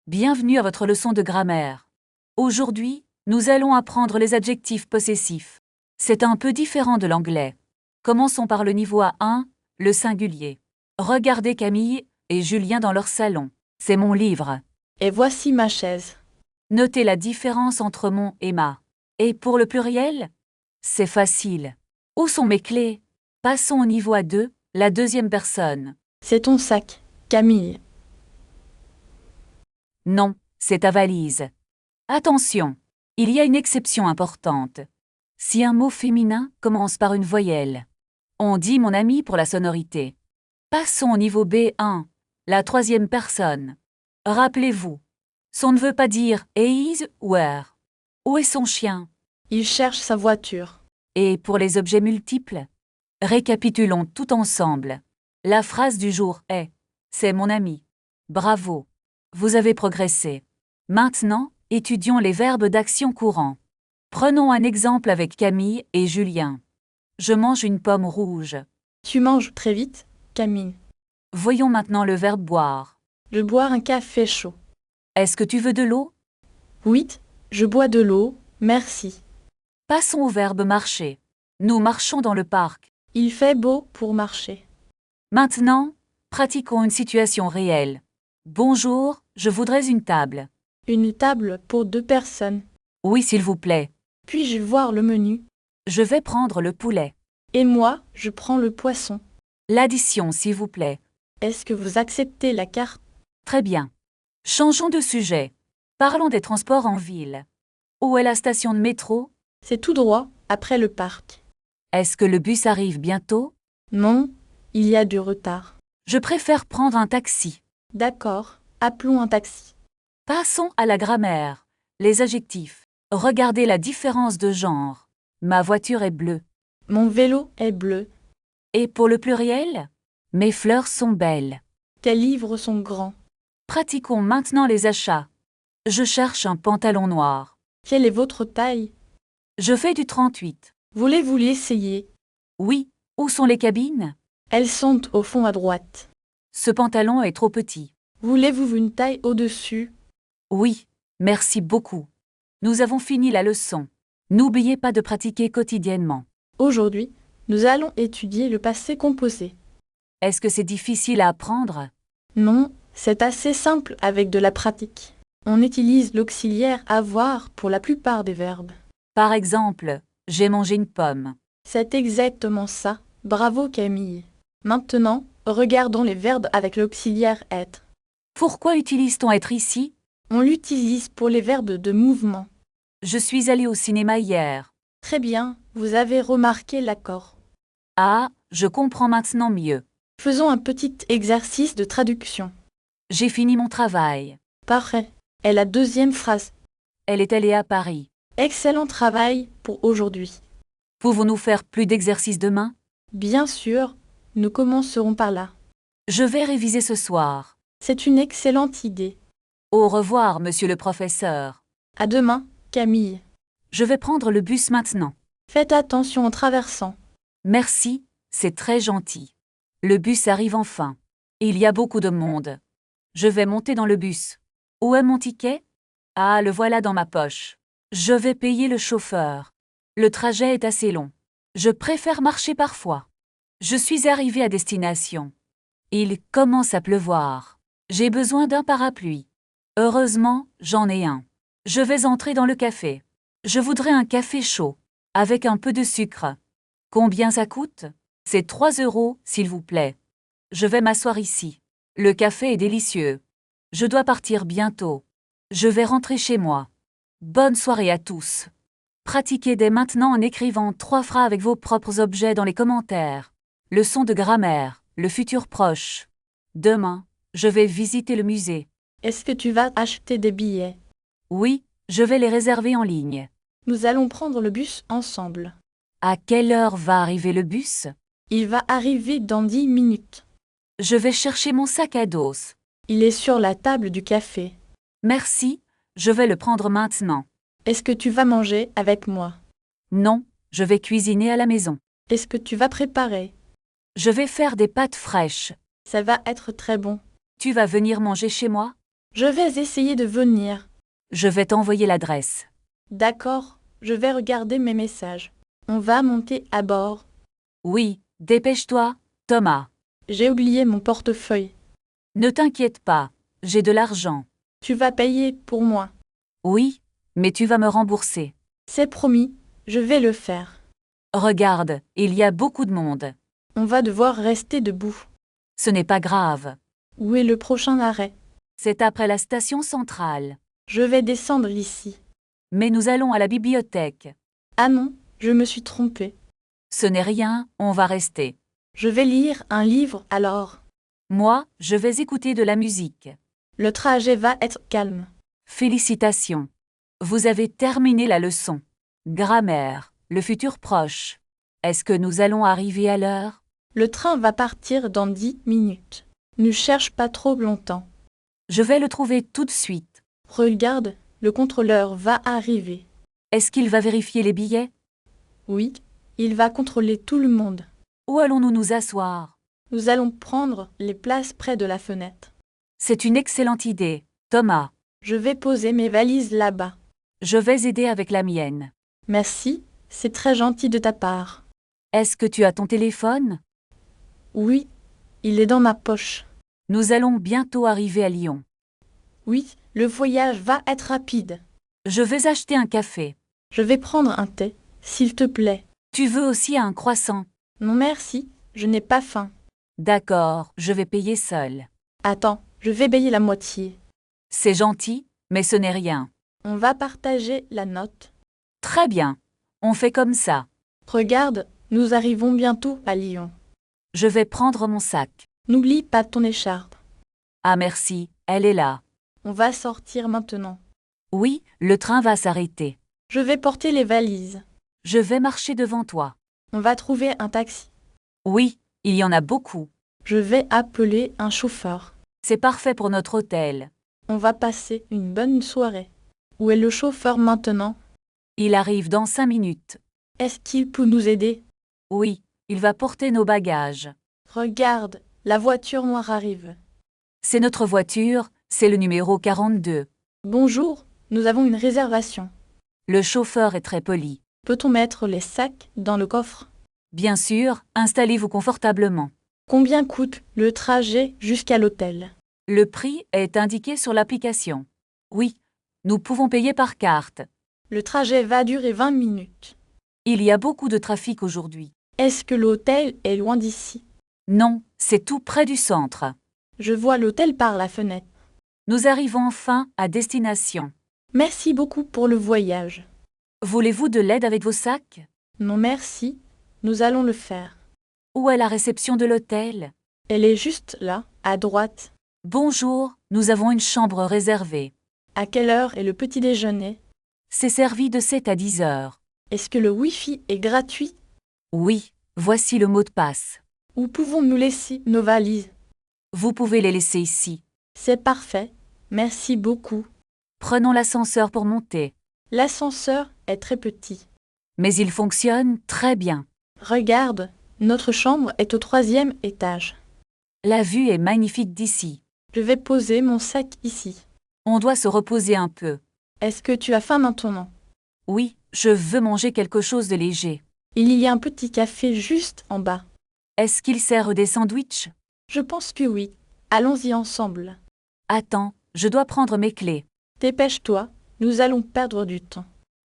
Bienvenue à votre leçon de grammaire. Aujourd'hui, nous allons apprendre les adjectifs possessifs. C'est un peu différent de l'anglais. Commençons par le niveau A1, le singulier. Regardez Camille et Julien dans leur salon. C'est mon livre. Et voici ma chaise. Notez la différence entre mon et ma. Et pour le pluriel? C'est facile. Où sont mes clés? Passons au niveau A2, la deuxième personne. C'est ton sac, Camille. Non, c'est ta valise. Attention, il y a une exception importante. Si un mot féminin commence par une voyelle, on dit mon ami pour la sonorité. Passons au niveau B1, la troisième personne. Rappelez-vous, on ne veut pas dire is ou where. Où est son chien? Il cherche sa voiture. Et pour les objets multiples? Récapitulons tout ensemble. La phrase du jour est « C'est mon ami ». Bravo, vous avez progressé. Maintenant, étudions les verbes d'action courant. Prenons un exemple avec Camille et Julien. Je mange une pomme rouge. Tu manges très vite, Camille. Voyons maintenant le verbe boire. Je bois un café chaud. Est-ce que tu veux de l'eau? Oui, je bois de l'eau, merci. Passons au verbe marcher. Nous marchons dans le parc. Il fait beau pour marcher. Maintenant, pratiquons une situation réelle. Bonjour, je voudrais une table. Une table pour 2 personnes. Oui, s'il vous plaît. Puis-je voir le menu? Je vais prendre le poulet. Et moi, je prends le poisson. L'addition, s'il vous plaît. Est-ce que vous acceptez la carte? Très bien. Changeons de sujet. Parlons des transports en ville. Où est la station de métro? C'est tout droit, après le parc. Est-ce que le bus arrive bientôt? Non, il y a du retard. Je préfère prendre un taxi. D'accord, appelons un taxi. Passons à la grammaire. Les adjectifs. Regardez la différence de genre. Ma voiture est bleue. Mon vélo est bleu. Et pour le pluriel? Mes fleurs sont belles. Tes livres sont grands. Pratiquons maintenant les achats. Je cherche un pantalon noir. Quelle est votre taille? Je fais du 38. Voulez-vous l'essayer? Oui, où sont les cabines? Elles sont au fond à droite. Ce pantalon est trop petit. Voulez-vous une taille au-dessus? Oui, merci beaucoup. Nous avons fini la leçon. N'oubliez pas de pratiquer quotidiennement. Aujourd'hui, nous allons étudier le passé composé. Est-ce que c'est difficile à apprendre? Non, c'est assez simple avec de la pratique. On utilise l'auxiliaire avoir pour la plupart des verbes. Par exemple, j'ai mangé une pomme. C'est exactement ça. Bravo Camille. Maintenant, regardons les verbes avec l'auxiliaire être. Pourquoi utilise-t-on être ici? On l'utilise pour les verbes de mouvement. Je suis allé au cinéma hier. Très bien, vous avez remarqué l'accord. Ah, je comprends maintenant mieux. Faisons un petit exercice de traduction. J'ai fini mon travail. Parfait. Et la deuxième phrase. Elle est allée à Paris. Excellent travail pour aujourd'hui. Pouvons-nous faire plus d'exercices demain? Bien sûr, nous commencerons par là. Je vais réviser ce soir. C'est une excellente idée. Au revoir, monsieur le professeur. À demain, Camille. Je vais prendre le bus maintenant. Faites attention en traversant. Merci, c'est très gentil. Le bus arrive enfin. Il y a beaucoup de monde. Je vais monter dans le bus. Où est mon ticket? Ah, le voilà dans ma poche. Je vais payer le chauffeur. Le trajet est assez long. Je préfère marcher parfois. Je suis arrivé à destination. Il commence à pleuvoir. J'ai besoin d'un parapluie. Heureusement, j'en ai un. Je vais entrer dans le café. Je voudrais un café chaud, avec un peu de sucre. Combien ça coûte? C'est 3 €, s'il vous plaît. Je vais m'asseoir ici. Le café est délicieux. Je dois partir bientôt. Je vais rentrer chez moi. Bonne soirée à tous. Pratiquez dès maintenant en écrivant 3 phrases avec vos propres objets dans les commentaires. Leçon de grammaire, le futur proche. Demain, je vais visiter le musée. Est-ce que tu vas acheter des billets? Oui, je vais les réserver en ligne. Nous allons prendre le bus ensemble. À quelle heure va arriver le bus? Il va arriver dans 10 minutes. Je vais chercher mon sac à dos. Il est sur la table du café. Merci, je vais le prendre maintenant. Est-ce que tu vas manger avec moi? Non, je vais cuisiner à la maison. Est-ce que tu vas préparer? Je vais faire des pâtes fraîches. Ça va être très bon. Tu vas venir manger chez moi? Je vais essayer de venir. Je vais t'envoyer l'adresse. D'accord, je vais regarder mes messages. On va monter à bord. Oui, dépêche-toi, Thomas. J'ai oublié mon portefeuille. Ne t'inquiète pas, j'ai de l'argent. Tu vas payer pour moi. Oui, mais tu vas me rembourser. C'est promis, je vais le faire. Regarde, il y a beaucoup de monde. On va devoir rester debout. Ce n'est pas grave. Où est le prochain arrêt? C'est après la station centrale. Je vais descendre ici. Mais nous allons à la bibliothèque. Ah non, je me suis trompée. Ce n'est rien, on va rester. Je vais lire un livre alors. Moi, je vais écouter de la musique. Le trajet va être calme. Félicitations. Vous avez terminé la leçon. Grammaire, le futur proche. Est-ce que nous allons arriver à l'heure? Le train va partir dans 10 minutes. Ne cherche pas trop longtemps. Je vais le trouver tout de suite. Regarde, le contrôleur va arriver. Est-ce qu'il va vérifier les billets? Oui, il va contrôler tout le monde. Où allons-nous nous asseoir? Nous allons prendre les places près de la fenêtre. C'est une excellente idée, Thomas. Je vais poser mes valises là-bas. Je vais aider avec la mienne. Merci, c'est très gentil de ta part. Est-ce que tu as ton téléphone? Oui, il est dans ma poche. Nous allons bientôt arriver à Lyon. Oui, le voyage va être rapide. Je vais acheter un café. Je vais prendre un thé, s'il te plaît. Tu veux aussi un croissant? Non merci, je n'ai pas faim. D'accord, je vais payer seul. Attends, je vais payer la moitié. C'est gentil, mais ce n'est rien. On va partager la note. Très bien. On fait comme ça. Regarde, nous arrivons bientôt à Lyon. Je vais prendre mon sac. N'oublie pas ton écharpe. Ah merci, elle est là. On va sortir maintenant. Oui, le train va s'arrêter. Je vais porter les valises. Je vais marcher devant toi. On va trouver un taxi. Oui, il y en a beaucoup. Je vais appeler un chauffeur. C'est parfait pour notre hôtel. On va passer une bonne soirée. Où est le chauffeur maintenant? Il arrive dans 5 minutes. Est-ce qu'il peut nous aider? Oui, il va porter nos bagages. Regarde, la voiture noire arrive. C'est notre voiture, c'est le numéro 42. Bonjour, nous avons une réservation. Le chauffeur est très poli. Peut-on mettre les sacs dans le coffre? Bien sûr, installez-vous confortablement. Combien coûte le trajet jusqu'à l'hôtel? Le prix est indiqué sur l'application. Oui, nous pouvons payer par carte. Le trajet va durer 20 minutes. Il y a beaucoup de trafic aujourd'hui. Est-ce que l'hôtel est loin d'ici? Non, c'est tout près du centre. Je vois l'hôtel par la fenêtre. Nous arrivons enfin à destination. Merci beaucoup pour le voyage. Voulez-vous de l'aide avec vos sacs? Non merci, nous allons le faire. Où est la réception de l'hôtel? Elle est juste là, à droite. Bonjour, nous avons une chambre réservée. À quelle heure est le petit déjeuner? C'est servi de 7 à 10 heures. Est-ce que le Wi-Fi est gratuit? Oui, voici le mot de passe. Où pouvons-nous laisser nos valises? Vous pouvez les laisser ici. C'est parfait, merci beaucoup. Prenons l'ascenseur pour monter. L'ascenseur est très petit. Mais il fonctionne très bien. Regarde, notre chambre est au 3e étage. La vue est magnifique d'ici. Je vais poser mon sac ici. On doit se reposer un peu. Est-ce que tu as faim maintenant? Oui, je veux manger quelque chose de léger. Il y a un petit café juste en bas. Est-ce qu'il sert des sandwichs? Je pense que oui. Allons-y ensemble. Attends, je dois prendre mes clés. Dépêche-toi, nous allons perdre du temps.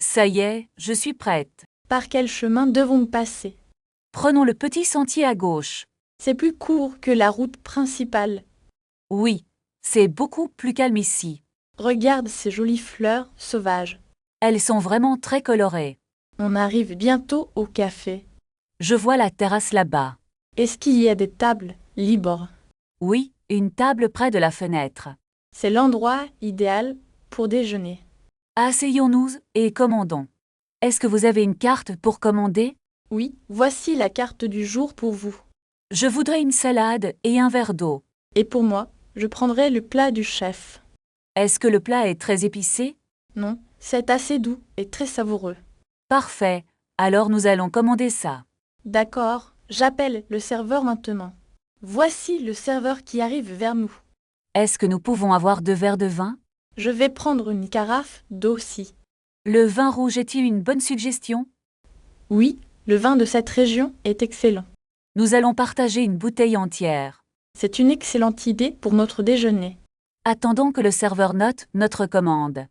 Ça y est, je suis prête. Par quel chemin devons-nous passer? Prenons le petit sentier à gauche. C'est plus court que la route principale. Oui, c'est beaucoup plus calme ici. Regarde ces jolies fleurs sauvages. Elles sont vraiment très colorées. On arrive bientôt au café. Je vois la terrasse là-bas. Est-ce qu'il y a des tables libres? Oui, une table près de la fenêtre. C'est l'endroit idéal pour déjeuner. Asseyons-nous et commandons. Est-ce que vous avez une carte pour commander? Oui, voici la carte du jour pour vous. Je voudrais une salade et un verre d'eau. Et pour moi, je prendrai le plat du chef. Est-ce que le plat est très épicé? Non, c'est assez doux et très savoureux. Parfait, alors nous allons commander ça. D'accord, j'appelle le serveur maintenant. Voici le serveur qui arrive vers nous. Est-ce que nous pouvons avoir 2 verres de vin? Je vais prendre une carafe d'eau-ci. Le vin rouge est-il une bonne suggestion? Oui, le vin de cette région est excellent. Nous allons partager une bouteille entière. C'est une excellente idée pour notre déjeuner. Attendons que le serveur note notre commande.